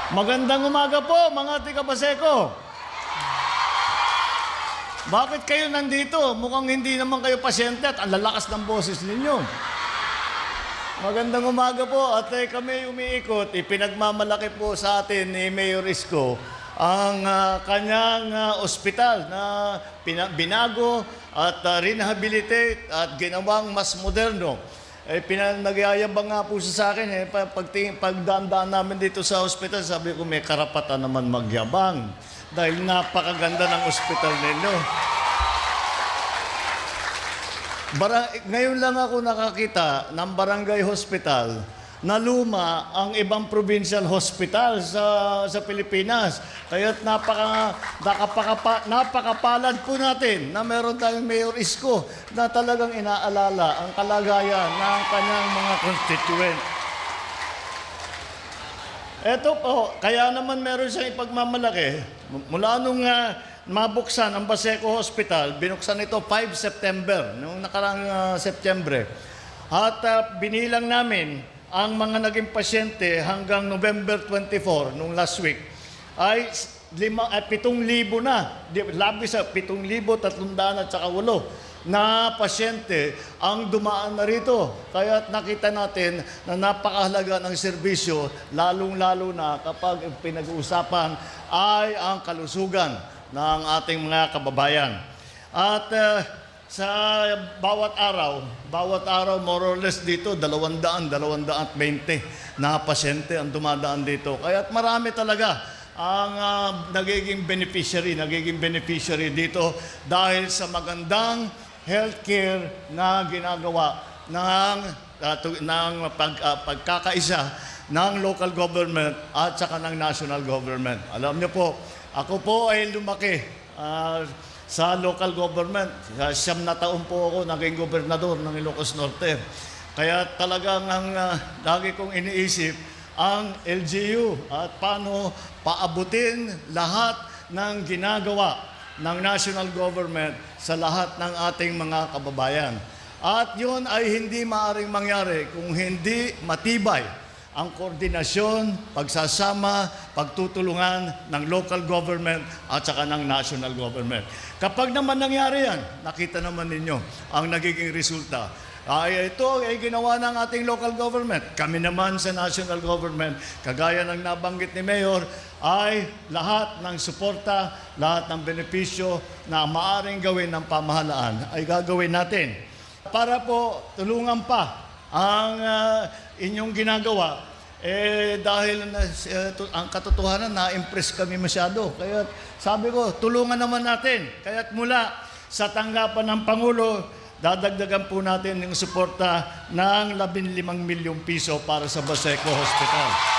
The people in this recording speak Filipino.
Magandang umaga po, mga taga-Baseco. Bakit kayo nandito? Mukhang hindi naman kayo pasyente at ang lalakas ng boses ninyo. Magandang umaga po at kami umiikot. Ipinagmamalaki po sa atin ni Mayor Isko ang kanyang ospital na binago at rehabilitate at ginawang mas moderno. Nagyayabang nga po siya sa akin. Pagdaan-daan namin dito sa ospital, sabi ko may karapatan naman magyabang dahil napakaganda ng ospital ninyo. Ngayon lang ako nakakita ng barangay hospital na luma ang ibang provincial hospital sa Pilipinas. Kaya't napakapalad po natin na meron tayong Mayor Isko na talagang inaalala ang kalagayan ng kanyang mga constituent. Ito po, kaya naman meron siyang ipagmamalaki. Mula nung mabuksan ang Baseco Hospital, binuksan ito 5 September, noong nakarang September. At binilang namin ang mga naging pasyente hanggang November 24, nung last week, ay 7,000 na, labis sa 7,308 na pasyente ang dumaan na rito. Kaya nakita natin na napakahalaga ng serbisyo, lalong-lalo na kapag pinag-uusapan ay ang kalusugan ng ating mga kababayan. At sa bawat araw, more or less dito, 200-220 na pasyente ang dumadaan dito. Kaya't marami talaga ang nagiging beneficiary dito dahil sa magandang healthcare na ginagawa ng pagkakaisa ng local government at saka ng national government. Alam niyo po, ako po ay lumaki sa local government. 9 na taon po ako naging gobernador ng Ilocos Norte. Kaya talagang lagi kong iniisip ang LGU at paano paabutin lahat ng ginagawa ng national government sa lahat ng ating mga kababayan. At yun ay hindi maaaring mangyari kung hindi matibay ang koordinasyon, pagsasama, pagtutulungan ng local government at saka ng national government. Kapag naman nangyari yan, nakita naman ninyo ang nagiging resulta. Ito ay ginawa ng ating local government. Kami naman sa national government, kagaya ng nabanggit ni Mayor, ay lahat ng suporta, lahat ng benepisyo na maaaring gawin ng pamahalaan ay gagawin natin. Para po tulungan pa ang inyong ginagawa, dahil ang katotohanan, na-impress kami masyado. Kaya sabi ko, tulungan naman natin. Kaya't mula sa tanggapan ng Pangulo, dadagdagan po natin yung suporta ng 15 milyong piso para sa Baseco Hospital.